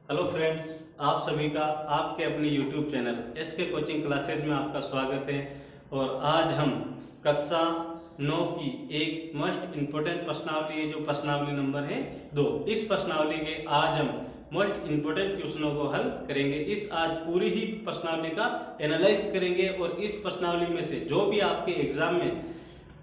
Hello friends, आप सभी का आपके अपने YouTube channel SK coaching classes में आपका स्वागत है। और आज हम कक्षा 9 की एक मोस्ट इम्पोर्टेंट प्रश्नावली है, जो प्रश्नावली नंबर है 2। इस प्रश्नावली के आज हम मोस्ट इम्पोर्टेंट क्वेश्चनों को हल करेंगे। आज पूरी ही प्रश्नावली का एनालाइज करेंगे और इस प्रश्नावली में से जो भी आपके एग्जाम में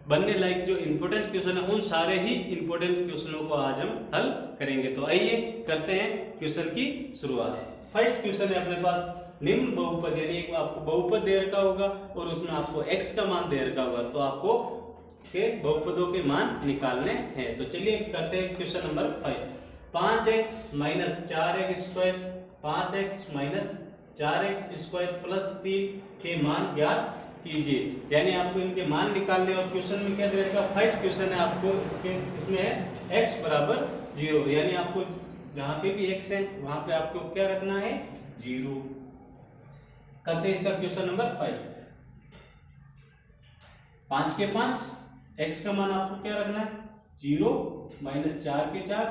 बनने लायक जो इम्पोर्टेंट क्वेश्चन है, उन सारे ही इम्पोर्टेंट क्वेश्चनों को आज हम हल करेंगे। तो आइए करते हैं क्वेश्चन की शुरुआत। फर्स्ट क्वेश्चन है अपने पास, निम्न बहुपद, यानी एक आपको बहुपद दे रखा होगा और उसमें आपको x का मान दे रखा होगा, तो आपको के बहुपदों के मान निकालने हैं। तो चलिए करते हैं question number 5। 5x minus 4x square, 5x minus 4x square plus 3 के मान ज्ञात कीजिए। यानी आपको इनके मान निकालने, और क्वेश्चन में क्या दे रखा, फर्स्ट क्वेश्चन है आपको इसमें है x बराबर 0, यानी आपको जहां पे भी x है वहां पे आपको क्या रखना है, 0। करते हैं इसका क्वेश्चन नंबर 5। 5 के 5, x का मान आपको क्या रखना है, 0 माइनस 4 के 4,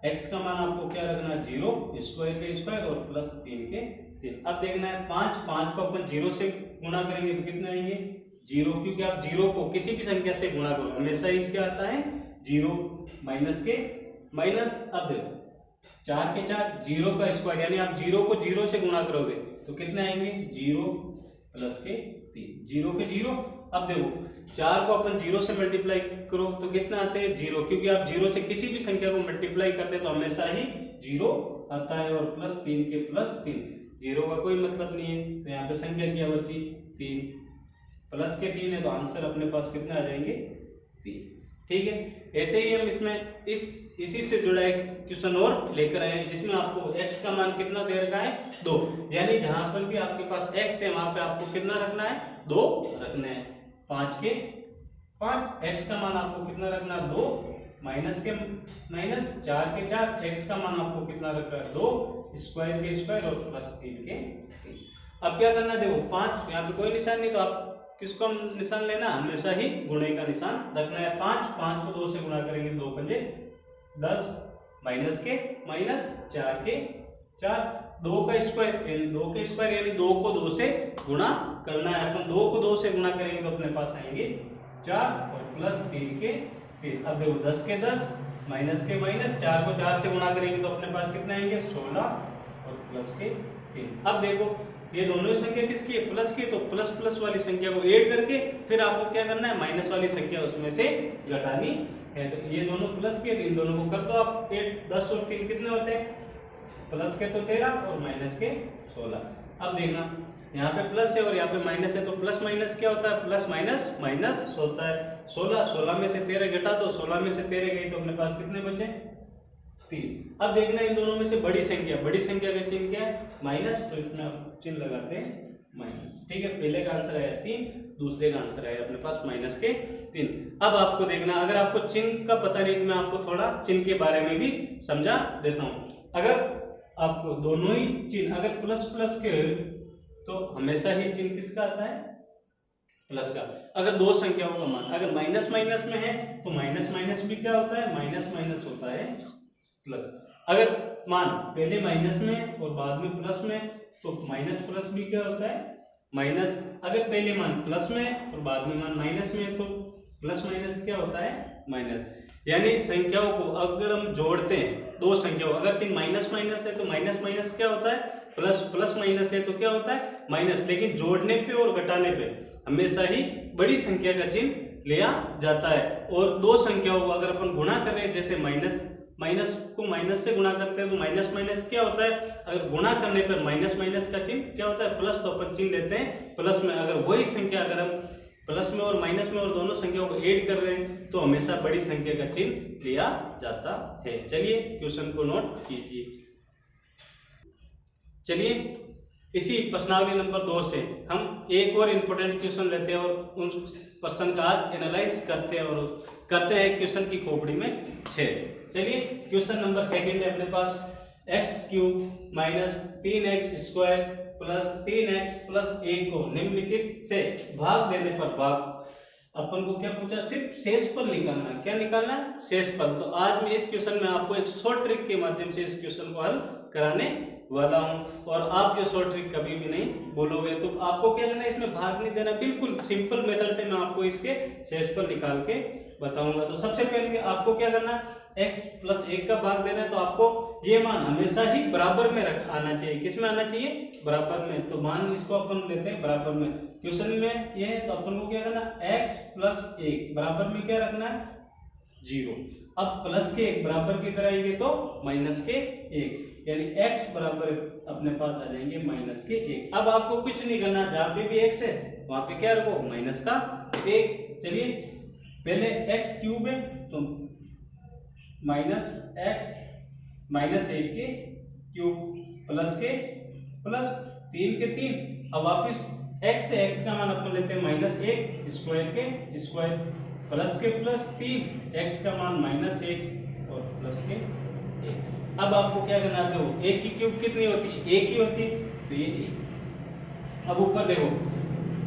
x का मान आपको क्या रखना है, 0 स्क्वायर के स्क्वायर और प्लस 3 के 3। अब देखना है 5 को अपन 0 से गुणा करेंगे तो कितने आएंगे, 0, क्योंकि आप 0 को किसी भी संख्या से गुणा करो हमेशा ही क्या आता है, 0 माइनस के माइनस। अब देखो 4 के 4, 0 का स्क्वायर, यानी आप 0 को 0 से गुणा करोगे तो कितने आएंगे, 0 प्लस के 3, 0 के 0। अब देखो 4 को अपन 0 से मल्टीप्लाई करो तो कितना आते हैं, 0, क्योंकि आप 0 से किसी भी संख्या को मल्टीप्लाई करते हैं तो हमेशा ही 0 आता है। और प्लस 3 के प्लस 3, 0 का कोई मतलब नहीं है, तो यहाँ पे संख्या क्या बची, 3, प्लस के 3 है तो आंसर अपने पास कितने आ जाएंगे, 3। ठीक है, ऐसे ही हम इसमें इसी से जुड़ा एक क्वेश्चन और लेकर आए हैं, जिसमें आपको x का मान कितना दे रखा है, 2। यानी जहां पर भी आपके पास x है वहां पे आपको कितना रखना है, 2 रखना है। 5 के 5, x का मान आपको कितना रखना है, 2 माइनस के माइनस, 4 के 4, x का मान आपको कितना रखना है, 2 स्क्वायर के स्क्वायर और प्लस 3 के 3। अब क्या करना है, देखो 5 यहाँ पे कोई निशान नहीं, तो आप किसको निशान लेना, हमेशा ही गुणे का निशान रखना है। 5 को 2 से गुणा करेंगे, 2 पंजे 10 माइनस के माइनस, 4 के 4, 2 का स्क्वायर यानी 2 के स्क्वायर, यानी 2 को 2 से गुणा करना है। अपन 2 को 2 से गुणा करेंगे तो अपने पास आएंगे 4 और प्लस 3 के 3। अब देखो 10 के 10 माइनस के माइनस, 4 को 4 से गुणा करेंगे तो अपने पास कितने आएंगे, 16 और प्लस के 3। अब देखो ये दोनों संख्या किसकी है, प्लस की, तो प्लस प्लस वाली संख्या को ऐड करके फिर आपको क्या करना है, माइनस वाली संख्या उसमें से घटानी है। तो ये दोनों प्लस के, इन दोनों को कर दो आप 8, 10 और 3 कितने होते हैं, प्लस के तो 13 और माइनस के 16। अब देखना यहाँ पे प्लस है और यहाँ पे माइनस है, तो प्लस माइनस क्या होता है, प्लस माइनस माइनस होता है। 16 में से 13 घटा दो, 16 में से 13 गई तो अपने पास कितने बचे, 3। अब देखना इन दोनों में से बड़ी संख्या का चिन्ह क्या है, माइनस, तो इसमें चिन्ह लगाते हैं माइनस। ठीक है, पहले का आंसर आया 3, दूसरे का आंसर आया अपने पास माइनस के 3। अब आपको देखना, अगर आपको चिन्ह का पता नहीं तो मैं आपको थोड़ा चिन्ह के बारे में भी समझा देता हूं। अगर आपको दोनों ही चिन्ह अगर प्लस प्लस के तो हमेशा ही चिन्ह किसका आता है, प्लस का। अगर दो संख्याओं का मान अगर माइनस माइनस में है तो माइनस माइनस भी क्या होता है, माइनस माइनस होता है प्लस। अगर मान पहले माइनस में और बाद में प्लस में तो माइनस प्लस भी क्या होता है, माइनस। अगर पहले मान प्लस में और बाद में मान माइनस में तो प्लस माइनस क्या होता है, माइनस। यानी संख्याओं को अगर हम जोड़ते हैं, दो संख्याओं, अगर चिन्ह माइनस माइनस है तो माइनस माइनस क्या होता है, प्लस, प्लस माइनस है तो क्या होता है, माइनस। लेकिन जोड़ने पे और घटाने पे हमेशा ही बड़ी संख्या का चिन्ह लिया जाता है। और दो संख्याओं को अगर अपन गुणा कर रहे हैं, जैसे माइनस माइनस को माइनस से गुणा करते हैं तो माइनस माइनस क्या होता है, अगर गुणा करने पर माइनस माइनस का चिन्ह क्या होता है, प्लस, तो अपन चिन्ह लेते हैं प्लस में। अगर वही संख्या अगर हम प्लस में और माइनस में और दोनों संख्याओं को ऐड कर रहे हैं तो हमेशा बड़ी संख्या का चिन्ह लिया जाता है। चलिए क्वेश्चन को नोट कीजिए। चलिए इसी प्रश्नावली नंबर 2 से हम एक और इम्पोर्टेंट क्वेश्चन लेते हैं और उन प्रश्न का आज एनालाइज करते हैं और करते हैं क्वेश्चन की खोपड़ी में 6। चलिए क्वेश्चन नंबर 2 है अपने पास, x³ minus 3x square plus 3x plus 1 को निम्नलिखित से भाग देने पर भाग। अपन को क्या पूछा, सिर्फ शेषफल निकालना है। क्या निकालना है, शेषफल। तो आज मैं इस क्वेश्चन में आपको एक शॉर्ट ट्रिक के माध्यम से इस क्वेश्चन को हल कराने वाला हूं। और आप जो शॉर्ट ट्रिक कभी भी नहीं बोलोगे। तो आपको क्या करना है, इसमें भाग नहीं देना, बिल्कुल सिंपल मेथड से मैं आपको इसके शेषफल निकाल के बताऊंगा। तो सबसे पहले आपको क्या करना है, x प्लस 1 का भाग देना है। तो आपको ये मान हमेशा ही बराबर में आना चाहिए। किस में आना चाहिए, बराबर में। तो मान इसको अपन लेते हैं बराबर में। क्वेश्चन में ये है तो अपन को क्या करना, x प्लस 1 बराबर में क्या रखना है, 0। अब प्लस के 1 बराबर की तरह आएंगे तो माइनस के 1, यानी x बराबर अपने पास आ जाएंगे माइनस के 1। अब आपको कुछ नहीं करना, जहां पे भी x है वहां पे क्या रखो, माइनस का 1। चलिए पहले x क्यूब है तो माइनस x माइनस 1 के क्यूब प्लस के प्लस 3 के 3। अब वापिस x से x का मान अपन लेते हैं माइनस 1 स्क्वायर के स्क्वायर प्लस के प्लस 3 x का मान माइनस 1 और प्लस के 1। अब आपको क्या करना है, देखो 1 की क्यूब कितनी होती है, 1 ही होती है, तो ये 1। अब ऊपर देखो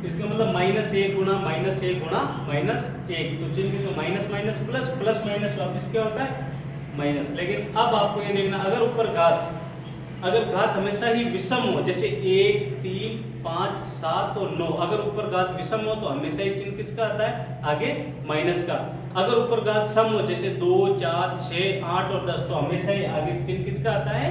इसका मतलब माइनस 1 गुना माइनस 1 गुना माइनस 1, तो चिन्ह में minus minus plus plus minus वापस क्या होता है, माइनस। लेकिन अब आपको ये देखना, अगर ऊपर घात हमेशा ही विषम हो, जैसे 1 3 5 7 और 9, अगर ऊपर घात विषम हो तो हमेशा ही चिन्ह किसका आता है, आगे माइनस का। अगर ऊपर घात सम हो, जैसे 2 4 6 8 और 10, तो हमेशा ही आगे चिन्ह किसका आता है,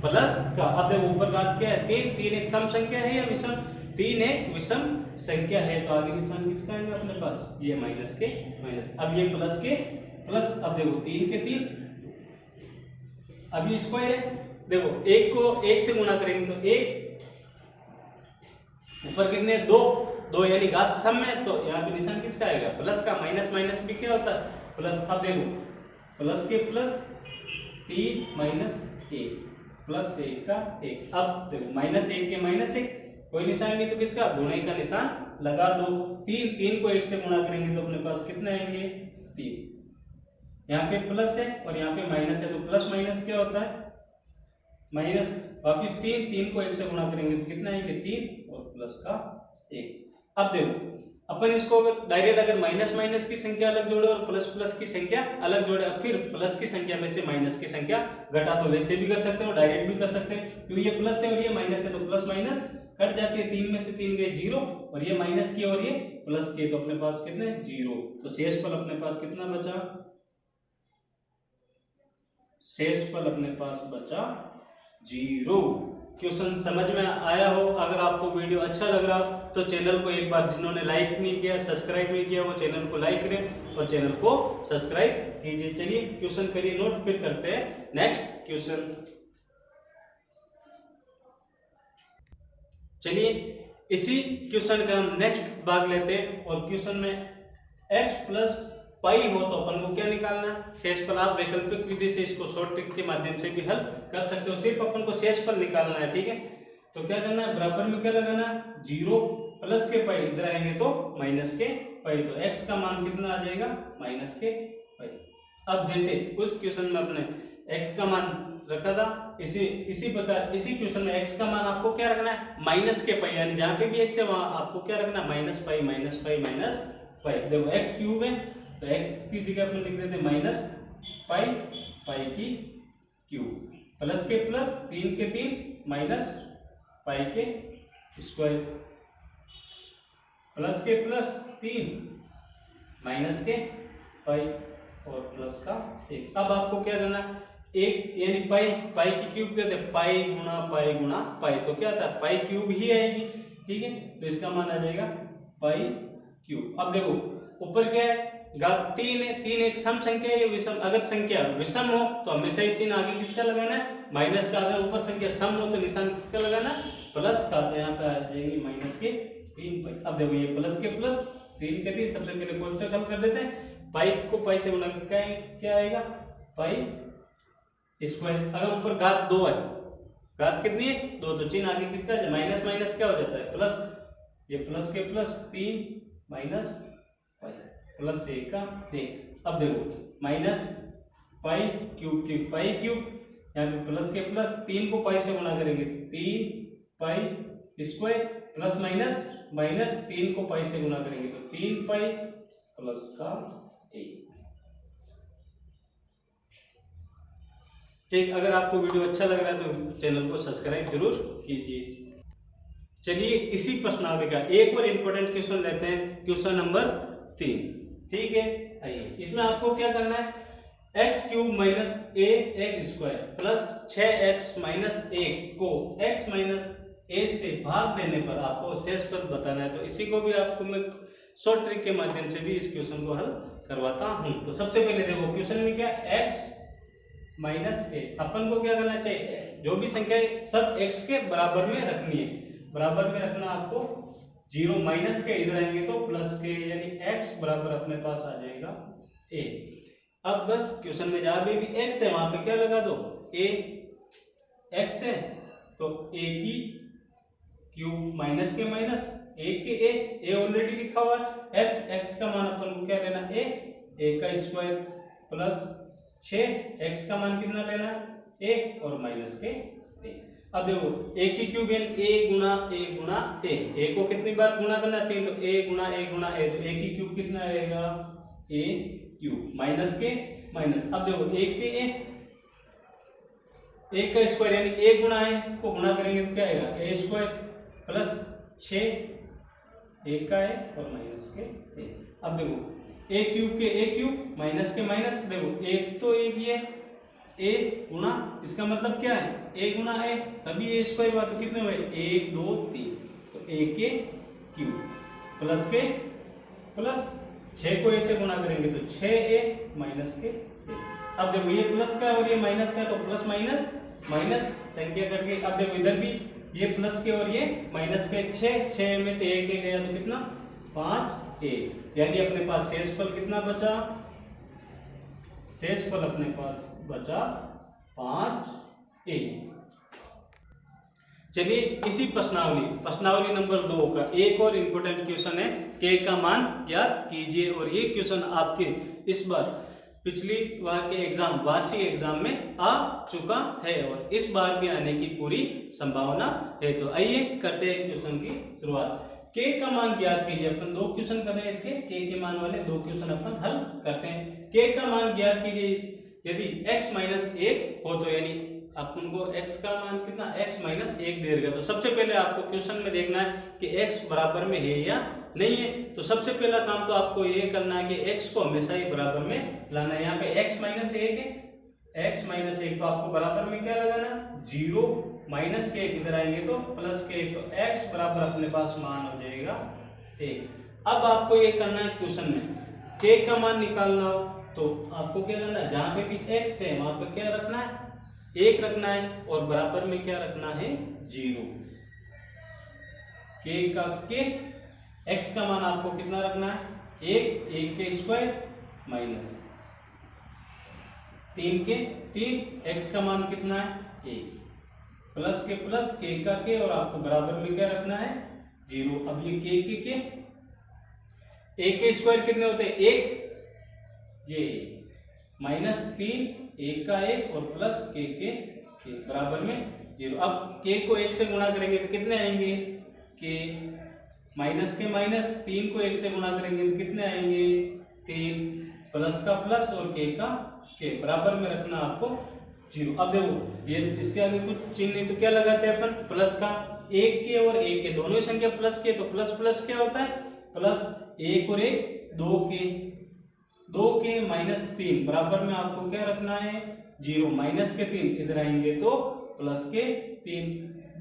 प्लस का। अब देखो ऊपर घात क्या है, 3 3 एक सम संख्या है या विषम, 3 एक विषम संख्या है, तो आगे निशान किसका आएगा अपने पास, ये माइनस के माइनस। अब ये प्लस के प्लस, अब देखो 3 के 3, अब ये स्क्वायर है, देखो 1 को 1 से गुणा करेंगे तो 1, ऊपर कितने 2 2, यानी घात सम है, तो यहाँ पे निशान किसका आएगा, प्लस का। माइनस माइनस भी क्या होता है, प्लस। अब देखो प्लस के प्लस 3 माइनस 1 प्लस 1 का 1। अब देखो माइनस 1 के माइनस 1, कोई निशान नहीं तो किसका, गुणे का निशान लगा दो। 3 को 1 से गुणा करेंगे तो अपने पास कितने आएंगे, 3। यहाँ पे प्लस है और यहाँ पे माइनस है, तो प्लस माइनस क्या होता है, माइनस। वापिस 3 को 1 से गुणा करेंगे तो कितना आएंगे, 3 और प्लस का 1। अब देखो अपन इसको अगर डायरेक्ट अगर माइनस माइनस की संख्या अलग जोड़े और प्लस प्लस की संख्या अलग जोड़े, फिर प्लस की संख्या में से माइनस की संख्या घटा, तो वैसे भी कर सकते हो, डायरेक्ट भी कर सकते हैं। क्योंकि ये प्लस है और ये माइनस है, तो प्लस माइनस कट जाती है, 3 में से 3 गए 0, और ये माइनस की और ये प्लस की, तो अपने पास कितने 0। तो शेषफल अपने पास कितना बचा, शेषफल अपने पास बचा 0। क्वेश्चन समझ में आया हो। अगर आपको वीडियो अच्छा लग रहा हो तो चैनल को एक बार, जिन्होंने लाइक नहीं किया सब्सक्राइब नहीं किया, वो चैनल को लाइक करें और चैनल को सब्सक्राइब कीजिए। चलिए क्वेश्चन करिए नोट, फिर करते हैं नेक्स्ट क्वेश्चन। चलिए इसी क्वेश्चन का हम नेक्स्ट भाग लेते हैं। और क्वेश्चन में x प्लस पाई हो तो अपन को क्या निकालना है, शेषफल। आप वैकल्पिक विधि से इसको शॉर्ट ट्रिक के माध्यम से भी हल कर सकते हो, सिर्फ अपन को शेषफल निकालना है, ठीक है। तो क्या करना है, बराबर में क्या लगाना है, 0 प्लस के पाई, इधर आएंगे तो माइनस के पाई, तो x का मान कितना आ जाएगा, माइनस के पाई। अब जैसे उस क्वेश्चन में अपने x का मान रखा था, इसी प्रकार इसी क्वेश्चन में x का मान आपको क्या रखना है, माइनस के पाई, यानी जहां पे भी x है वहां आपको क्या रखना है, minus pi minus pi minus pi. देखो x क्यूब है तो x की जगह अपन लिख देते माइनस पाई पाई की क्यूब, प्लस के प्लस 3 के 3 माइनस पाई के स्क्वायर, प्लस के प्लस 3 माइनस के पाई और प्लस का 1। अब आपको क्या करना है, एक यानी पाई की क्यूब कहते हैं पाई गुना पाई, तो क्या आता है, पाई क्यूब ही आएगी, ठीक है। तो इसका मान आ जाएगा पाई क्यूब। अब देखो ऊपर क्या है, घात 3 है, 3 एक सम संख्या है, विषम। अगर संख्या विषम हो तो हमेशा ही चिन्ह आगे किसका लगाना है, माइनस का। अगर ऊपर संख्या सम हो तो निशान किसका लगाना है, प्लस का। तो यहाँ पे आ जाएगी माइनस के 3 पाई। अब देखो ये प्लस के प्लस 3 के 3, सबसे पहले कोष्टक हल कर देते हैं। पाई को पाई से गुणा क्या आएगा, पाई स्क्वायर। अगर ऊपर घात 2 है, घात कितनी है 2, तो चिन्ह आगे किसका है, माइनस माइनस क्या हो जाता है, प्लस। ये प्लस के प्लस 3 माइनस पाई प्लस 1 का 1। अब देखो माइनस पाई क्यूब की पाई क्यूब, यहाँ पे प्लस के प्लस 3 को पाई से गुणा करेंगे 3 pi square, plus minus minus 3 को पाई से गुणा करेंगे तो 3 पाई प्लस का 1। ठीक, अगर आपको वीडियो अच्छा लग रहा है तो चैनल को सब्सक्राइब जरूर कीजिए। चलिए इसी प्रश्नावली का एक और इम्पोर्टेंट क्वेश्चन लेते हैं, क्वेश्चन नंबर 3। ठीक है, आइए इसमें आपको क्या करना है, x cube minus a x square plus 6x minus 1 को x माइनस ए से भाग देने पर आपको शेष पद बताना है। तो इसी को भी आपको मैं शॉर्ट ट्रिक के माध्यम से भी इस क्वेश्चन को हल करवाता हूं। तो सबसे पहले देखो क्वेश्चन में क्या, x माइनस ए, अपन को क्या करना चाहिए, जो भी संख्या है सब x के बराबर में रखनी है। बराबर में रखना आपको, 0 माइनस के इधर आएंगे तो प्लस के, यानी x बराबर अपने पास आ जाएगा a। अब बस क्वेश्चन में जहां भी x है वहां पे क्या लगा दो, a, x है तो a की क्यूब माइनस के माइनस, a के a ऑलरेडी लिखा हुआ है, x का मान अपन को क्या लेना, a का स्क्वायर प्लस 6x का मान कितना लेना, a और माइनस के a। अब देखो a की क्यूब यानी a गुना a को कितनी बार गुना करना है, 3, तो a गुना a, तो a की क्यूब कितना आएगा, a क्यूब माइनस के माइनस। अब देखो a के a का स्क्वायर यानी a गुना a को गुना करेंगे तो क्या आएगा, a स्क्वायर प्लस 6 a का a और माइनस के a। अब देखो a क्यूब के a क्यूब माइनस के माइनस, देखो एक तो एक ही है, a गुना, इसका मतलब क्या है, a गुना a, तभी a स्क्वायर हुआ, तो कितने हुए 1 2 3, तो a के क्यूब प्लस के प्लस 6 को a से गुना करेंगे तो 6a माइनस के a। अब देखो ये प्लस का और ये माइनस का, तो प्लस माइनस माइनस संख्या कट गई। अब देखो इधर भी ये प्लस के और ये माइनस के, 6 में से 1 गया तो कितना 5a, यानी अपने पास शेषफल कितना बचा, शेषफल अपने पास बचा 5a। चलिए इसी प्रश्नावली नंबर 2 का एक और इंपोर्टेंट क्वेश्चन है, k का मान ज्ञात कीजिए। और ये क्वेश्चन आपके इस बार पिछली बार के एग्जाम, वार्षिक एग्जाम में आ चुका है और इस बार भी आने की पूरी संभावना है। तो आइए करते हैं क्वेश्चन की शुरुआत। k का मान ज्ञात कीजिए। अपन 2 क्वेश्चन कर रहे हैं इसके, k के मान वाले 2 क्वेश्चन अपन हल करते हैं। k का मान ज्ञात कीजिए, यदि x माइनस 1 हो तो यानी अपन को x का मान कितना, x माइनस 1 दे देगा। तो सबसे पहले आपको क्वेश्चन में देखना है कि x बराबर में है या नहीं है। तो सबसे पहला काम तो आपको ये करना है कि x को हमेशा ही बराबर में लाना है। यहाँ पे x माइनस 1 है, x माइनस 1 तो आपको बराबर में क्या लगाना, 0 माइनस के इधर आएंगे तो प्लस के, तो x बराबर अपने पास मान हो जाएगा 1। अब आपको ये करना है क्वेश्चन में k का मान निकालना हो तो आपको क्या करना है, जहां पे भी x है वहां पे क्या रखना है, 1 रखना है और बराबर में क्या रखना है, 0। k x का मान आपको कितना रखना है, 1 के स्क्वायर माइनस 3 के 3, x का मान कितना है 1, प्लस के प्लस k का k और आपको बराबर में क्या रखना है, 0। अब ये k के स्क्वायर कितने होते हैं, 1, ये माइनस 3, 1 का 1 और प्लस के बराबर में 0। अब k को 1 से गुणा करेंगे तो कितने आएंगे, k माइनस के माइनस, 3 को 1 से गुणा करेंगे तो कितने आएंगे, 3, प्लस का प्लस और k का k, बराबर में रखना आपको 0। अब देखो ये इसके आगे कुछ चिन्ह नहीं तो क्या लगाते हैं अपन, प्लस का, 1 के और 1 के दोनों ही संख्या प्लस के, तो प्लस प्लस क्या होता है, प्लस 1 और 1 2 के माइनस 3, बराबर में आपको क्या रखना है, 0, माइनस के 3 इधर आएंगे तो प्लस के 3,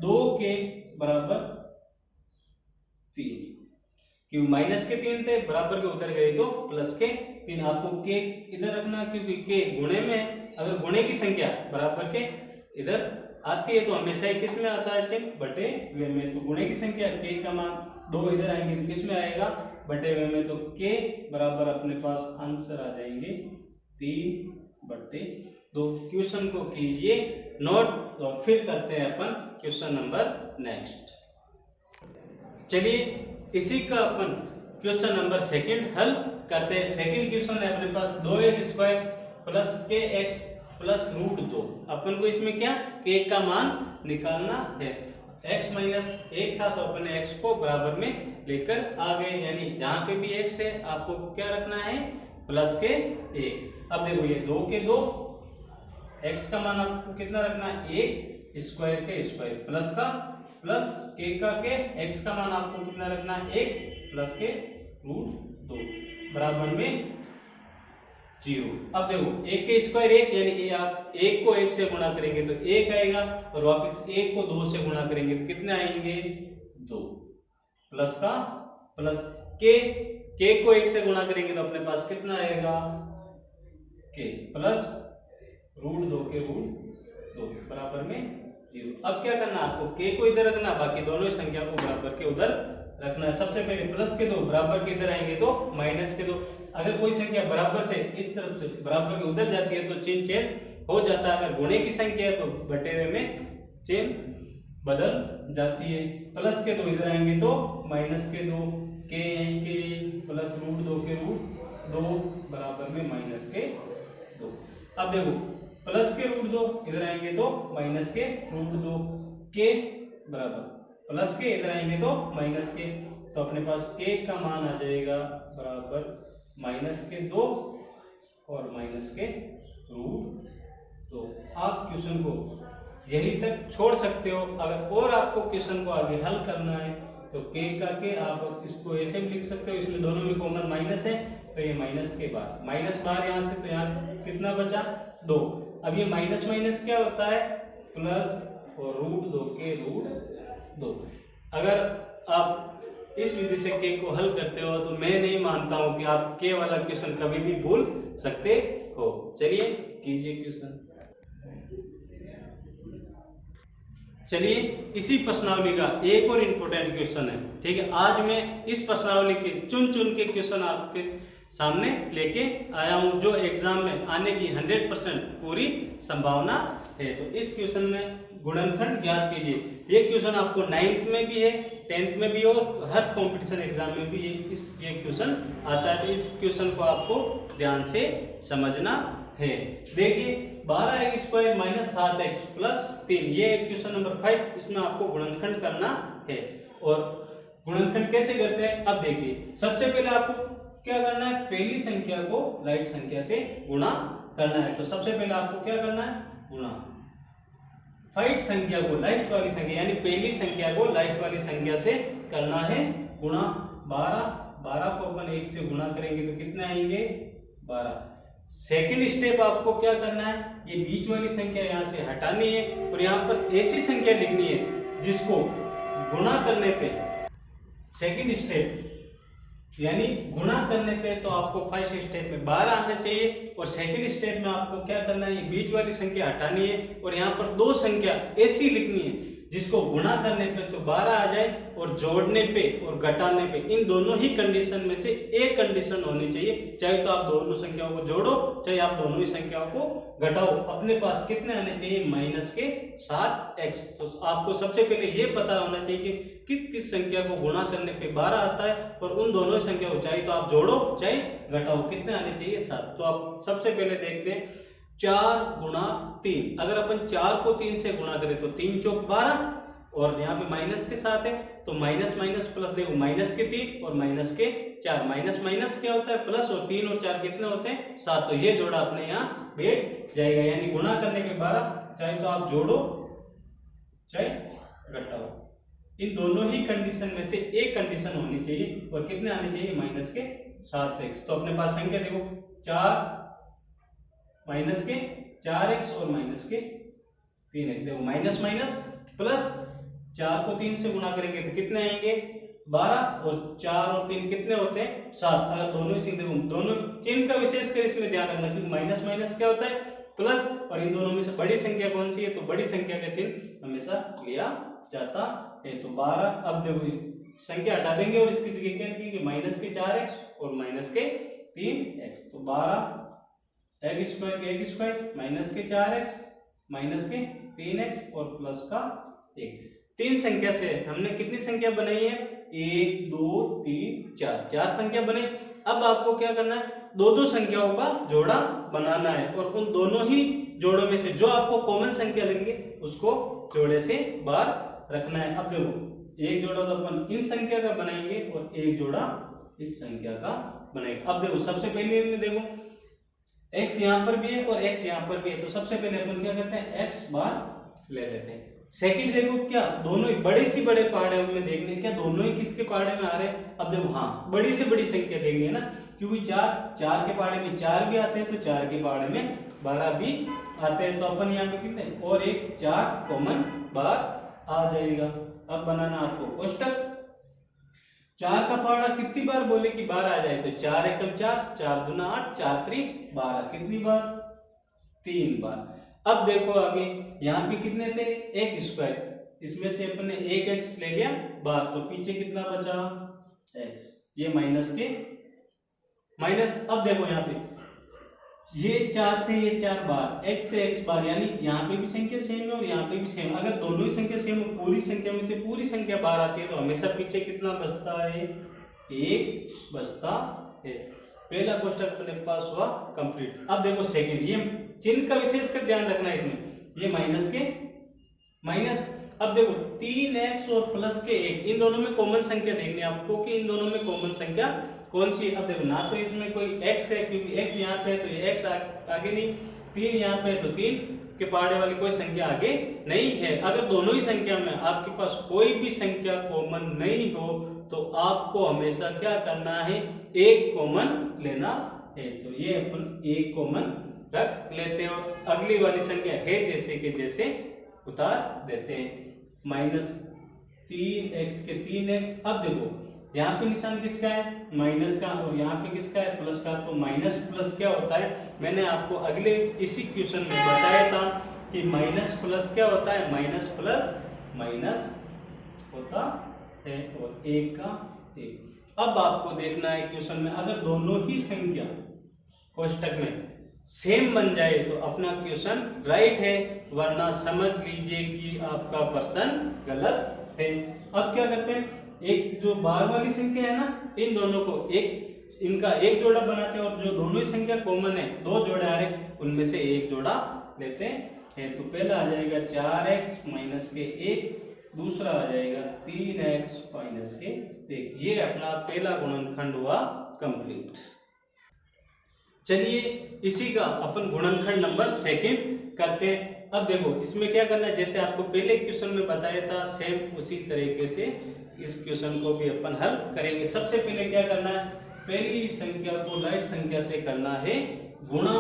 2 के बराबर 3, क्योंकि माइनस के 3 थे, बराबर के उधर गए तो प्लस के 3। आपको k इधर रखना क्योंकि k गुणे में, अगर गुणे की संख्या बराबर के इधर आती है तो हमेशा ही किस में आता है, चिन्ह बटे वे में। तो गुणे की संख्या k का मान 2 इधर आएंगे तो किस में आएगा, बटे वे में। तो k बराबर अपने पास आंसर आ जाएंगे 3/2। क्वेश्चन को कीजिए नोट और फिर करते हैं अपन क्वेश्चन नंबर नेक्स्ट। चलिए इसी का अपन क्वेश्चन नंबर 2 हल करते हैं। सेकंड क्वेश्चन है अपने पास 2x square plus kx plus √2। अपन को इसमें क्या, k का मान निकालना है। x माइनस 1 था तो अपन x को बराबर में लेकर आ गए, यानी जहां पे भी x है आपको क्या रखना है, प्लस के 1। अब देखो ये 2 के 2, x का मान आपको कितना रखना है, 1 स्क्वायर के स्क्वायर प्लस का प्लस k का k, x का मान आपको कितना रखना है, 1 प्लस के रूट 2 बराबर में 0। अब देखो 1 के स्क्वायर 1, यानी कि आप 1 को 1 से गुणा करेंगे तो 1 आएगा, और वापस 1 को 2 से गुणा करेंगे तो कितने आएंगे, 2 प्लस का प्लस k को 1 से गुणा करेंगे तो अपने पास कितना आएगा, k प्लस रूट 2 के रूट 2 बराबर में 0। अब क्या करना है आपको, k को इधर रखना, बाकी दोनों ही संख्या को बराबर के उधर रखना है। सबसे पहले प्लस के 2 बराबर के इधर आएंगे तो माइनस के 2। अगर कोई संख्या बराबर से इस तरफ से बराबर के उधर जाती है तो चिन्ह चेंज हो जाता है, अगर गुणे की संख्या है तो बटेरे में चिन्ह बदल जाती है। प्लस के 2 इधर आएंगे तो माइनस के 2, के यहीं के प्लस रूट 2 के रूट 2 बराबर में माइनस के 2। अब देखो प्लस के रूट 2 इधर आएंगे तो माइनस के रूट 2, के बराबर प्लस के इधर आएंगे तो माइनस के, तो अपने पास के का मान आ जाएगा बराबर माइनस के 2 और माइनस के रूट 2। आप क्वेश्चन को यहीं तक छोड़ सकते हो। अगर और आपको क्वेश्चन को आगे हल करना है तो k का k आप इसको ऐसे भी लिख सकते हो, इसमें दोनों में कॉमन माइनस है तो ये माइनस के बाद माइनस बाहर यहाँ से, तो यहाँ कितना बचा 2। अब ये माइनस माइनस क्या होता है, प्लस और रूट 2 के रूट 2। अगर आप इस विधि से k को हल करते हो तो मैं नहीं मानता हूं कि आप k वाला क्वेश्चन कभी भी भूल सकते हो। चलिए कीजिए क्वेश्चन। चलिए इसी प्रश्नावली का एक और इम्पोर्टेंट क्वेश्चन है, ठीक है। आज मैं इस प्रश्नावली के चुन चुन के क्वेश्चन आपके सामने लेके आया हूं जो एग्जाम में आने की 100% पूरी संभावना है। तो इस क्वेश्चन में गुणनखंड ज्ञात कीजिए। ये क्वेश्चन आपको 9th में भी है, 10th में भी है और हर कंपटीशन एग्जाम में भी ये क्वेश्चन आता है। तो इस क्वेश्चन को आपको ध्यान से समझना है। देखिए 12x square minus 7x plus 3, ये क्वेश्चन नंबर 5। इसमें आपको गुणनखंड करना है। और गुणनखंड कैसे करते हैं, अब देखिए सबसे पहले आपको क्या करना है, पहली संख्या को लाइट संख्या से गुणा करना है। तो सबसे पहले आपको क्या करना है, गुणा फाइट संख्या को लाइट वाली संख्या यानी पहली संख्या को लाइट वाली संख्या से करना है गुणा। 12 को अपन 1 से गुणा करेंगे तो कितने आएंगे, 12। सेकंड स्टेप आपको क्या करना है, ये बीच वाली संख्या यहाँ से हटानी है और यहाँ पर ऐसी संख्या लिखनी है जिसको गुणा करने पे, सेकंड स्टेप यानी गुणा करने पे तो आपको फर्स्ट स्टेप में 12 आना चाहिए और सेकंड स्टेप में आपको क्या करना है, ये बीच वाली संख्या हटानी है और यहाँ पर दो संख्या ऐसी लिखनी है जिसको गुणा करने पे तो 12 आ जाए और जोड़ने पे और घटाने पे इन दोनों ही कंडीशन में से एक कंडीशन होनी चाहिए। चाहे तो आप दोनों संख्याओं को जोड़ो चाहे आप दोनों ही संख्याओं को घटाओ, अपने पास कितने आने चाहिए, माइनस के 7x। तो आपको सबसे पहले ये पता होना चाहिए कि किस किस संख्या को गुणा करने पे 12 आता है और उन दोनों संख्या को चाहे तो आप जोड़ो चाहे घटाओ, कितने आने चाहिए, 7। तो आप सबसे पहले देखते हैं 4 गुणा 3। अगर अपन 4 को 3 से गुणा करें तो 3 चौक 12 और यहाँ पे माइनस के साथ है तो माइनस माइनस प्लस, देखो माइनस के 3 और माइनस के 4, माइनस माइनस क्या होता है प्लस, और 3 और 4 कितने होते हैं 7। तो ये जोड़ा अपने यहाँ बैठ जाएगा, यानी गुणा करने के 12 चाहे तो आप जोड़ो चाहे घटाओ, इन दोनों ही कंडीशन में से एक कंडीशन होनी चाहिए और कितने आने चाहिए, माइनस के 7x। तो अपने पास संख्या देखो 4 माइनस के 4x और माइनस के 3x। देखो माइनस माइनस प्लस, 4 को 3 से गुणा करेंगे तो कितने आएंगे 12 और 4 और 3 कितने होते हैं 7। अगर दोनों ही देखो दोनों चिन्ह का विशेष कर इसमें ध्यान रखना क्योंकि माइनस माइनस क्या होता है प्लस, और इन दोनों में से बड़ी संख्या कौन सी है, तो बड़ी संख्या का चिन्ह हमेशा लिया जाता है। तो 12, अब देखो संख्या हटा देंगे और इसकी जगह क्या लिखेंगे, माइनस के 4x और माइनस के 3x। तो 12 x स्क्वायर के x स्क्वायर माइनस के 4x माइनस के 3x और प्लस का 1। तीन संख्या से हमने कितनी संख्या बनाई है, 1 2 3 4, 4 संख्या बनाई। अब आपको क्या करना है, दो संख्याओं का जोड़ा बनाना है और उन दोनों ही जोड़ों में से जो आपको कॉमन संख्या लगेगी उसको जोड़े से बाहर रखना है। अब देखो एक जोड़ा तो अपन इन संख्या का बनाएंगे और एक जोड़ा इस संख्या का बनाएंगे। अब देखो सबसे पहले में देखो x यहाँ पर भी है और x यहाँ पर भी है, तो सबसे पहले अपन क्या करते हैं, x बार ले लेते हैं। सेकंड देखो क्या दोनों ही बड़े से बड़े पहाड़े में देखने, क्या दोनों ही किसके पहाड़े में आ रहे हैं। अब देखो हाँ बड़ी से बड़ी संख्या देखनी है ना, क्योंकि चार के पहाड़े में 4 भी आते हैं, तो 4 के पहाड़े में 12 भी आते हैं। तो अपन यहाँ पे कितने और एक 4 कॉमन बार आ जाएगा। अब बनाना आपको कोष्टक, 4 का पहाड़ा कितनी बार बोले कि 12 आ जाए, तो 4 एकम 4, 4 दूना 8, 4 त्रिक 12, कितनी बार 3 बार। अब देखो आगे यहाँ पे कितने थे, एक स्क्वायर, इसमें से अपन ने एक एक्स ले लिया बार, तो पीछे कितना बचा एक्स, ये माइनस के माइनस। अब देखो यहाँ पे ये 4 से ये 4 बार, x से x बार, यानी यहाँ पे भी संख्या सेम है और यहाँ पे भी सेम। अगर दोनों ही संख्या सेम हो, पूरी संख्या में से पूरी संख्या बार आती है, तो हमेशा पीछे कितना बचता है, 1 बचता है। पहला कोष्टक अपने पास हुआ कंप्लीट। अब देखो सेकंड, ये चिन्ह का विशेष कर ध्यान रखना है इसमें, ये माइनस के माइनस। अब देखो 3x और प्लस के 1, इन दोनों में कॉमन संख्या देखनी है आपको कि इन दोनों में कॉमन संख्या कौन सी। अब देखो ना तो इसमें कोई x है, क्योंकि x यहाँ पे है तो ये x आगे नहीं, 3 यहाँ पे है तो 3 के पहाड़े वाली कोई संख्या आगे नहीं है। अगर दोनों ही संख्या में आपके पास कोई भी संख्या कॉमन नहीं हो, तो आपको हमेशा क्या करना है, एक कॉमन लेना है। तो ये अपन एक कॉमन रख लेते हैं और अगली वाली संख्या है जैसे के जैसे उतार देते हैं। -3x के 3x। अब देखो यहाँ पे निशान किसका है, माइनस का, और यहाँ पे किसका है, प्लस का। तो माइनस प्लस क्या होता है, मैंने आपको अगले इसी क्वेश्चन में बताया था कि माइनस प्लस क्या होता है, माइनस प्लस माइनस होता है और एक का एक। अब आपको देखना है क्वेश्चन में अगर दोनों ही संख्या कोष्टक में सेम बन जाए तो अपना क्वेश्चन राइट है, वरना समझ लीजिए कि आपका प्रश्न गलत है। अब क्या करते हैं, एक जो बार वाली संख्या है ना, इन दोनों को एक इनका एक जोड़ा बनाते हैं, और जो दोनों ही संख्या कॉमन है, 2 जोड़े आ रहे, उनमें से एक जोड़ा लेते हैं। तो पहला आ जाएगा 4x माइनस के 1, दूसरा आ जाएगा 3x माइनस के 1। ये अपना पहला गुणनखंड हुआ कंप्लीट। चलिए इसी का अपन गुणनखंड नंबर सेकंड करते हैं। अब देखो इसमें क्या करना है, जैसे आपको पहले क्वेश्चन में बताया था, सेम उसी तरीके से इस क्वेश्चन को भी अपन हल करेंगे। सबसे पहले क्या करना है, पहली संख्या को लाइट संख्या से करना है गुणा।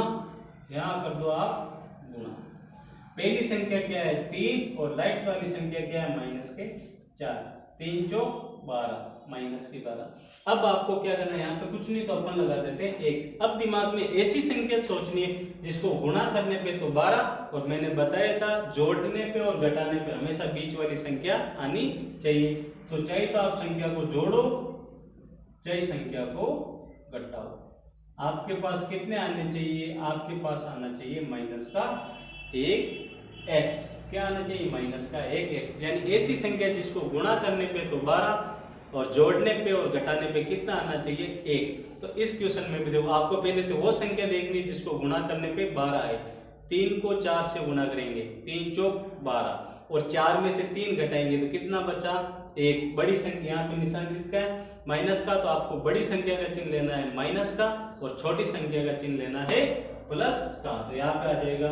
यहाँ कर दो आप गुणा। पहली संख्या क्या है 3 और लाइट वाली संख्या क्या है माइनस के 4, 3 चौक 12 माइनस के 12। अब आपको क्या करना है, यहाँ पे कुछ नहीं तो अपन लगा देते हैं 1। अब दिमाग में ऐसी संख्या सोचनी है जिसको गुणा करने पे तो 12, और मैंने बताया था जोड़ने पे और घटाने पे हमेशा बीच वाली संख्या आनी चाहिए। तो चाहे तो आप संख्या को जोड़ो, चाहे संख्या को घटाओ। आपके पास कितने आने चाहिए, आपके पास आना चाहिए माइनस का 1x। क्या आना चाहिए, माइनस का 1x। यानी ऐसी संख्या जिसको गुणा करने पे तो 12 और जोड़ने पे और घटाने पे कितना आना चाहिए 1। तो इस क्वेश्चन में भी देखो आपको पहले तो वो संख्या देखनी है जिसको गुणा करने पे 12 आए। 3 को 4 से गुणा करेंगे, 3 चौक 12, और 4 में से 3 घटाएंगे तो कितना बचा 1। बड़ी संख्या, यहाँ पे निशान किसका है माइनस का, तो आपको बड़ी संख्या का चिन्ह लेना है माइनस का और छोटी संख्या का चिन्ह लेना है प्लस का। तो यहाँ पे आ जाएगा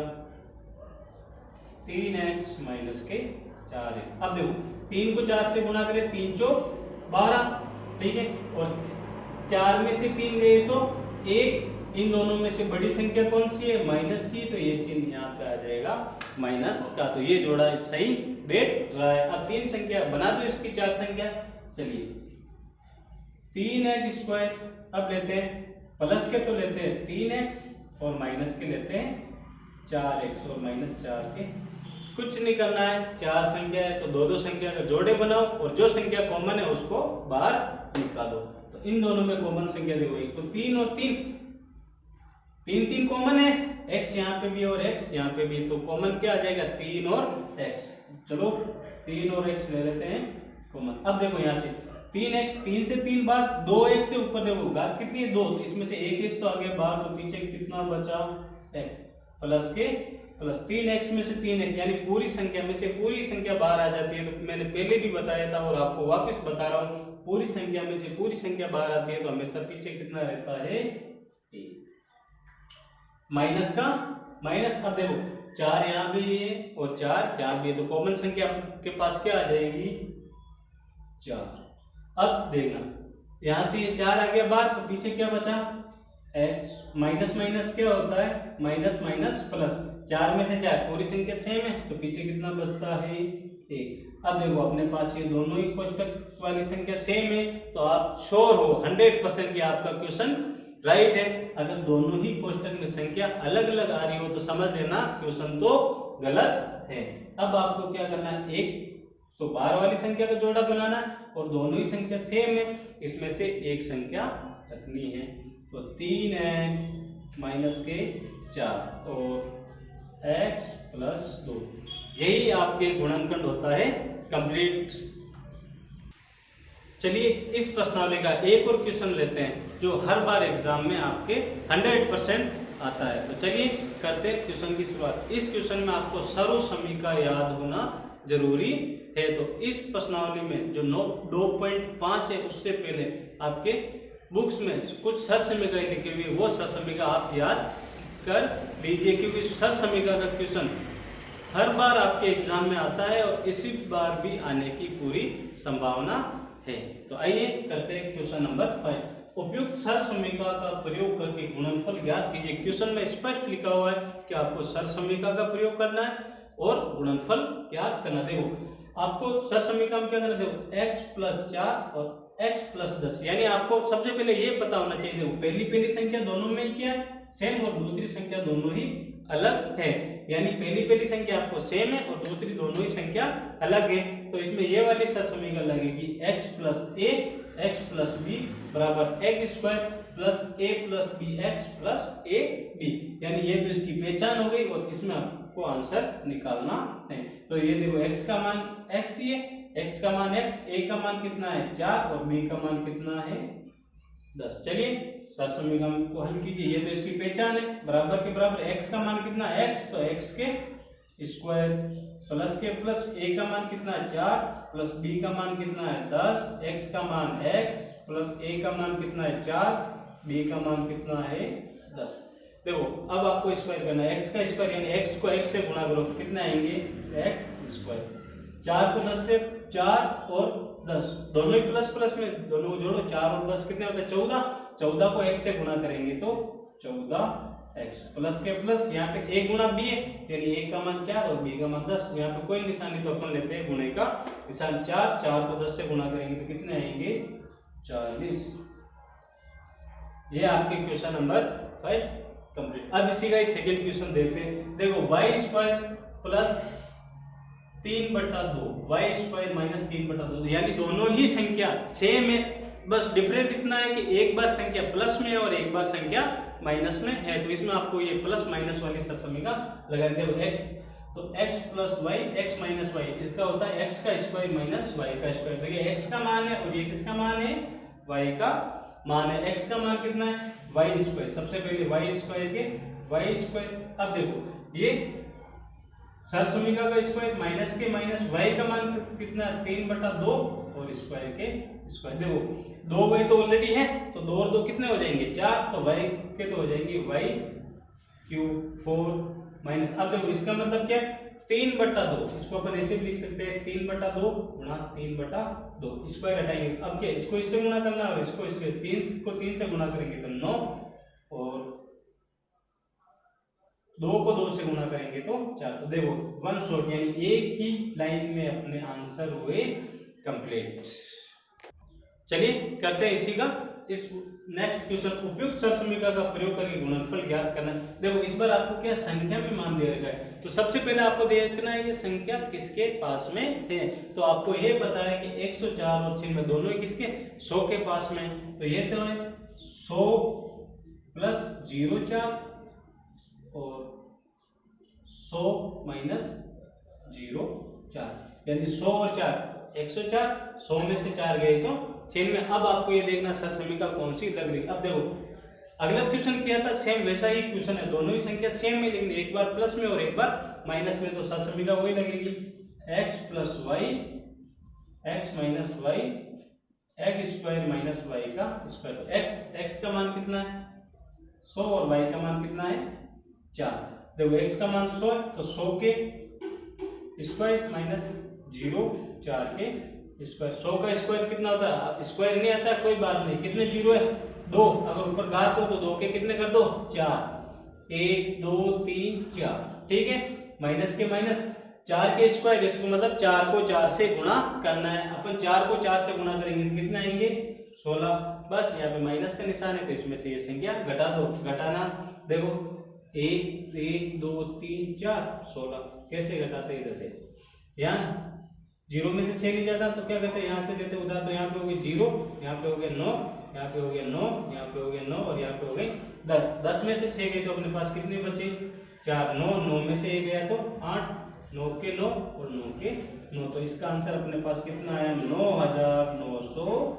3x माइनस के 4x। अब देखो 3 को 4 से गुणा करें, 3 चौक 12, ठीक है, और 4 में से 3 गए तो 1। इन दोनों में से बड़ी संख्या कौन सी है, माइनस की, तो ये चिन्ह यहाँ पे आ जाएगा माइनस का। तो ये जोड़ा सही बैठ रहा है। अब 3 संख्या बना दो, इसकी 4 संख्या। चलिए 3x स्क्वायर। अब लेते हैं प्लस के तो लेते हैं 3x और माइनस के लेते हैं 4x और माइनस 4 के। कुछ नहीं करना है, 4 संख्या है तो 2-2 संख्या का जोड़े बनाओ और जो संख्या कॉमन है उसको बाहर निकालो। तो इन दोनों में कॉमन संख्या देखो, एक तो 3 और 3, 3 कॉमन है, x यहाँ पे भी और x यहाँ पे भी, तो कॉमन क्या आ जाएगा 3 और x। चलो 3 और x ले लेते हैं कॉमन। अब देखो यहाँ से 3x, 3 से 3 बार, 2x से ऊपर देखो बात कितनी है 2, तो इसमें से 1x तो आगे बाहर, तो पीछे कितना बचा x प्लस के प्लस 3x में से 3x, यानी पूरी संख्या में से पूरी संख्या बाहर आ जाती है। तो मैंने पहले भी बताया था और आपको वापस बता रहा हूँ, पूरी संख्या में से पूरी संख्या बाहर आती है तो हमेशा पीछे कितना रहता है 1। माइनस का माइनस, अब देखो 4 यहाँ भी है और 4 यहाँ भी है, तो कॉमन संख्या आपके पास क्या आ जाएगी 4। अब देखना यहाँ से ये 4 आ गया बाहर, तो पीछे क्या बचा x, माइनस माइनस क्या होता है माइनस माइनस प्लस, 4 में से 4 पूरी संख्या सेम है, तो पीछे कितना बचता है 1। अब देखो अपने पास ये दोनों ही कोष्टक वाली संख्या सेम है, तो आप श्योर हो 100% कि आपका क्वेश्चन राइट है। अगर दोनों ही कोष्टक में संख्या अलग अलग आ रही हो तो समझ लेना क्वेश्चन तो गलत है। अब आपको क्या करना है, एक तो बाहर वाली संख्या का जोड़ा बनाना है और दोनों ही संख्या सेम है, इसमें से एक संख्या रखनी है, तो 3x माइनस के 4 और x प्लस 2, यही आपके गुणनखंड होता है कंप्लीट। चलिए इस प्रश्नावली का एक और क्वेश्चन लेते हैं जो हर बार एग्जाम में आपके 100% आता है। तो चलिए करते हैं क्वेश्चन की शुरुआत। इस क्वेश्चन में आपको सर्व समीका याद होना जरूरी है। तो इस प्रश्नावली में जो 2.5 है उससे पहले आपके बुक्स में कुछ सर समीकाएं लिखी हुई है, वो सर समीका आप याद कर लीजिए, क्योंकि सर समीका का क्वेश्चन हर बार आपके एग्जाम में आता है और इसी बार भी आने की पूरी संभावना है। तो आइए करते हैं क्वेश्चन नंबर 5। उपयुक्त सर समीका का प्रयोग करके गुणनफल ज्ञात कीजिए। क्वेश्चन में स्पष्ट लिखा हुआ है कि आपको सर समीका का प्रयोग करना है और गुणनफल ज्ञात करना। देखो आपको सर समीका में क्या करना, देखो x प्लस 4 और x प्लस 10, यानी आपको सबसे पहले ये पता होना चाहिए देखो पहली संख्या दोनों में ही क्या है सेम और दूसरी संख्या दोनों ही अलग है, यानी पहली संख्या आपको सेम है और दूसरी दोनों ही संख्या अलग है। तो इसमें ये वाली सर समीका लगेगी x plus a x plus b बराबर x square plus a plus b x plus a b, यानी ये तो इसकी पहचान हो गई और इसमें आपको आंसर निकालना है। तो ये देखो x का मान x ही है, x का मान x, a का मान कितना है 4 और b का मान कितना है 10। चलिए सर समीका को हल कीजिए। ये तो इसकी पहचान है, बराबर के बराबर x का मान कितना है x, तो x के स्क्वायर प्लस के प्लस a का मान कितना है 4 प्लस b का मान कितना है 10, x का मान x प्लस a का मान कितना है 4, b का मान कितना है 10। देखो अब आपको स्क्वायर करना है, x का स्क्वायर यानी x को x से गुणा करो तो कितने आएंगे x स्क्वायर, 4 को 10 से 4 और 10 दोनों ही प्लस प्लस में दोनों को जोड़ो, 4 और 10 कितने होते हैं 14, 14 को x से गुणा करेंगे तो 14x प्लस के प्लस यहाँ पे a गुणा b है, यानी a का मान 4 और b का मान 10, यहाँ पे कोई निशानी तो अपन लेते हैं गुणे का निशान 4, 4 को 10 से गुणा करेंगे तो कितने आएंगे 40। ये आपके क्वेश्चन नंबर 5 कंप्लीट। अब इसी का सेकंड क्वेश्चन देखते हैं। देखो y square plus 3/2 y square minus 3/2, यानी दोनों ही संख्या सेम है, बस डिफरेंट इतना है कि एक बार संख्या प्लस में है और एक बार संख्या माइनस में है। तो इसमें आपको ये प्लस माइनस वाली सर समीका लगानी है। देखो x, तो x plus y x minus y, इसका होता है x का स्क्वायर माइनस y का स्क्वायर। तो ये x का मान है और ये किसका मान है y का मान है। x का मान कितना है y स्क्वायर, सबसे पहले y स्क्वायर के y स्क्वायर। अब देखो ये सर समीका का स्क्वायर माइनस के माइनस y का मान कितना 3/2 और स्क्वायर के स्क्वायर। देखो 2 y तो ऑलरेडी है तो 2 और 2 कितने हो जाएंगे 4, तो y के तो हो जाएंगे y क्यूब 4 माइनस। अब देखो इसका मतलब क्या है 3/2, इसको अपन ऐसे भी लिख सकते हैं 3/2 गुणा 3/2, स्क्वायर हटाएंगे। अब क्या इसको इससे गुणा करना है और इसको इससे 3 को 3 से गुणा करेंगे तो 9 और 2 को 2 से गुणा करेंगे तो 4। तो देखो 1 शॉट यानी एक ही लाइन में अपने आंसर हुए कंप्लीट। चलिए करते हैं इसी का इस नेक्स्ट क्वेश्चन। उपयुक्त सर समीका का प्रयोग करके गुणनफल ज्ञात करना। देखो इस बार आपको क्या संख्या में मान दे रखा है, तो सबसे पहले आपको देखना है ये संख्या किसके पास में है। तो आपको ये पता है कि 104 और 96 दोनों ही किसके 100 के पास में, तो ये तो है 100 प्लस 0 4 और 100 माइनस 0 4, यानी 100 और 4 104, 100 में से 4 गए तो 96। अब आपको ये देखना सर समीका कौन सी लग रही। अब देखो अगला क्वेश्चन किया था सेम वैसा ही क्वेश्चन है, दोनों ही संख्या सेम में, लेकिन एक बार प्लस में और एक बार माइनस में, तो सर समीका वही लगेगी x plus y x minus y x square minus y का स्क्वायर। तो x का मान कितना है 100 और y का मान कितना है 4। देखो x का मान 100 है तो 100 के स्क्वायर माइनस 0 4 के स्क्वायर। 100 का स्क्वायर कितना होता है? स्क्वायर नहीं आता कोई बात नहीं, कितने जीरो है? 2। अगर ऊपर घात हो तो 2 के कितने कर दो? 4। 1 2 3 4, ठीक है। माइनस के माइनस 4 के स्क्वायर, इसको मतलब 4 को 4 से गुणा करना है। अपन 4 को 4 से गुणा करेंगे तो कितना आएंगे? 16। बस यहाँ पे माइनस का निशान है तो इसमें से ये संख्या घटा दो। घटाना देखो 1 1 2 3 4 16, कैसे घटाते इधर से? यहाँ जीरो में से 6 नहीं जाता तो क्या करते हैं? यहाँ से देते उधर, तो यहाँ पे हो गए 0, यहाँ पे हो गया 9, यहाँ पे हो गया 9, यहाँ पे हो गया 9 और यहाँ पे हो गए 10। 10 में से 6 गए तो अपने पास कितने बचे? 4। 9 9 में से 1 गया तो 8, 9 के 9 और 9 के 9, तो इसका आंसर अपने पास कितना आया? 9984।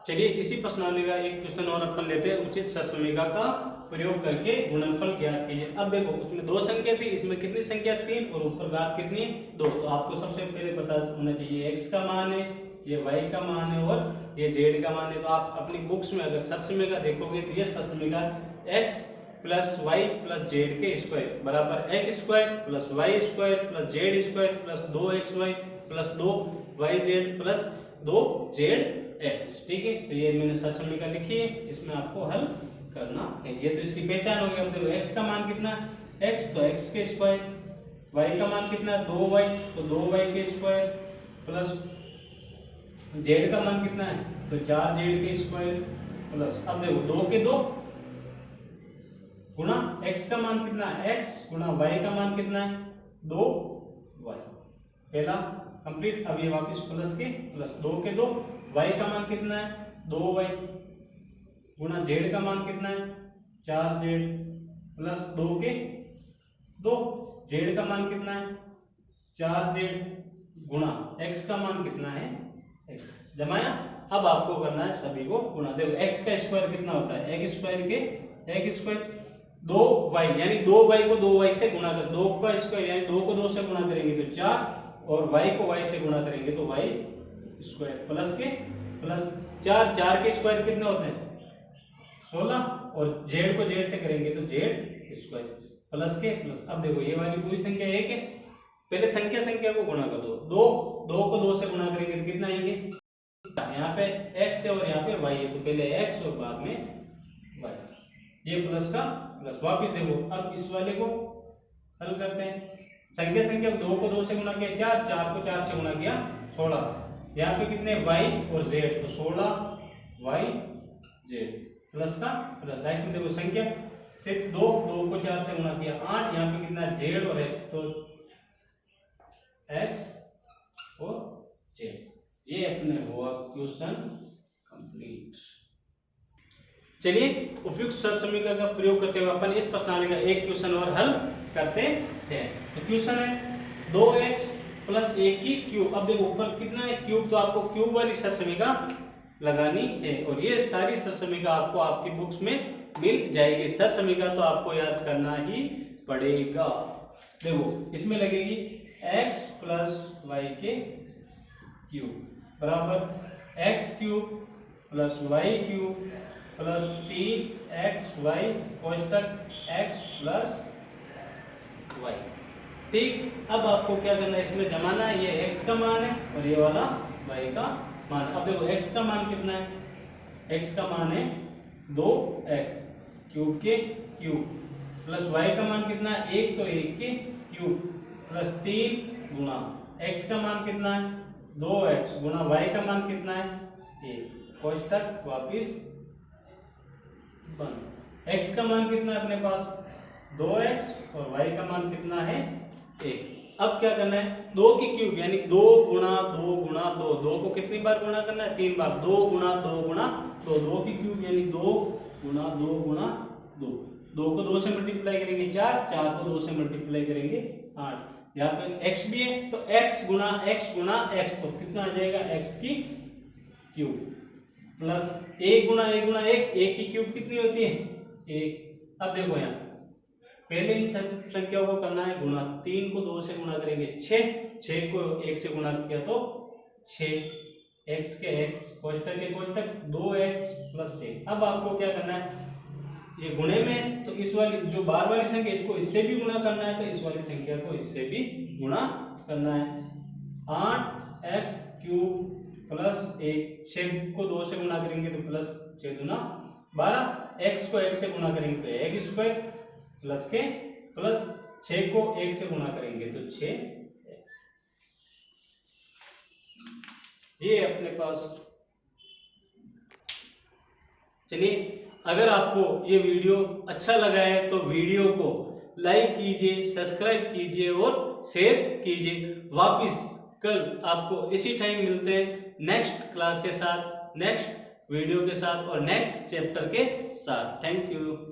चलिए इसी प्रश्नावली का एक क्वेश्चन और अपन लेते हैं। उचित सदसमीका का प्रयोग करके गुणनफल ज्ञात कीजिए। अब देखो उसमें 2 संख्या थी, इसमें कितनी संख्या? 3 और ऊपर घात कितनी है? 2। तो आपको सबसे पहले पता होना चाहिए x का मान है, ये y का मान है और ये z का मान है। तो आप अपनी बुक्स में अगर सदसमीका देखोगे तो ये सदसमीका x plus y plus z के स्क्वायर बराबर x square plus y square plus z square plus 2xy plus 2yz plus 2zx, ठीक है। तो ये मैंने सदसमीका लिखी है, इसमें आपको हल करना है। ये तो इसकी पहचान हो गई। अब देखो x का मान कितना? x तो x के स्क्वायर, y का मान कितना? 2y तो 2y के स्क्वायर प्लस z का मान कितना है? तो 4z के स्क्वायर प्लस, अब देखो 2 के 2 गुणा x का मान कितना है? x गुणा y का मान कितना है? 2y। पहला कंप्लीट। अब ये वापस प्लस के प्लस 2 के 2, y का मान कितना है? 2y गुणा z का मान कितना है? 4z प्लस 2 के 2, z का मान कितना है? 4z गुणा x का मान कितना है? x। जमाया। अब आपको करना है सभी को गुणा। देखो x का स्क्वायर कितना होता है? x स्क्वायर के x स्क्वायर 2y, यानी 2y को 2y से गुणा कर, 2 का स्क्वायर यानी 2 को 2 से गुणा करेंगे तो 4 और y को y से गुणा करेंगे तो y स्क्वायर प्लस के प्लस 4। 4 के स्क्वायर कितने होते हैं? 16 और z को z से करेंगे तो z स्क्वायर प्लस के प्लस। अब देखो ये वाली पूरी संख्या 1 है, पहले संख्या को गुणा कर दो। 2 को 2 से गुणा करेंगे तो कितना आएंगे? यहाँ पे x है और यहाँ पे y है, तो पहले x और बाद में y। ये प्लस का प्लस। वापिस देखो अब इस वाले को हल करते हैं। संख्या को 2 को 2 से गुणा किया 4, 4 को 4 से गुणा किया 16। यहाँ पे कितने? y और z, तो 16y z प्लस का प्लस। लाइक में देखो संख्या से 2 को 4 से गुणा किया 8, यहाँ पे कितना? z और x, तो x और z। ये अपने हुआ क्वेश्चन कंप्लीट। चलिए उपयुक्त सदसमीका का प्रयोग करते हुए अपन इस प्रश्नावली का एक क्वेश्चन और हल करते हैं। तो क्वेश्चन है 2x प्लस 1 की क्यूब। अब देखो ऊपर कितना है? क्यूब, तो आपको क्यूब वाली सदसमीका लगानी है और ये सारी सदसमीका आपको आपकी बुक्स में मिल जाएगी। सदसमीका तो आपको याद करना ही पड़ेगा। देखो इसमें लगेगी x प्लस y के क्यूब बराबर x cube plus y cube plus 3xy कोष्टक x प्लस y। ठीक, अब आपको क्या करना है? इसमें जमाना है। ये x का मान है और ये वाला y का मान। अब देखो x का मान कितना है? x का मान है 2x क्यूब के क्यूब प्लस y का मान कितना है? 1, तो 1 के क्यूब प्लस 3 गुणा x का मान कितना है? 2x गुणा y का मान कितना है? 1 कोष्टक वापिस बंद। x का मान कितना है अपने पास? 2x और y का मान कितना है? 1। अब क्या करना है? 2 की क्यूब यानी 2 गुणा 2 गुणा 2। 2 को कितनी बार गुणा करना है? 3 बार। 2 गुणा 2 गुणा 2। 2 की क्यूब यानी 2 गुणा 2 गुणा 2। 2 को 2 से मल्टीप्लाई करेंगे 4, 4 को 2 से मल्टीप्लाई करेंगे 8। यहाँ पे x भी है तो x गुणा x गुणा x, तो कितना आ जाएगा? x की क्यूब प्लस 1 गुणा 1 गुणा 1। 1 की क्यूब कितनी होती है? 1। अब देखो यहाँ पहले इन संख्याओं को करना है गुणा। 3 को 2 से गुणा करेंगे 6, 6 को 1 से गुणा किया तो 6, x के x कोष्टक के कोष्टक 2x प्लस 6। अब आपको क्या करना है? ये गुणे में, तो इस वाली जो बार वाली संख्या इसको इससे भी गुणा करना है, तो इस वाली संख्या को इससे भी गुणा करना है। 8x क्यूब प्लस 1, 6 को 2 से गुणा करेंगे तो प्लस 6 दूना 12, x को 1 से गुणा करेंगे तो x स्क्वायर प्लस के प्लस 6 को 1 से गुणा करेंगे तो 6x। ये अपने पास। चलिए, अगर आपको ये वीडियो अच्छा लगा है तो वीडियो को लाइक कीजिए, सब्सक्राइब कीजिए और शेयर कीजिए। वापिस कल आपको इसी टाइम मिलते हैं नेक्स्ट क्लास के साथ, नेक्स्ट वीडियो के साथ और नेक्स्ट चैप्टर के साथ। Thank you.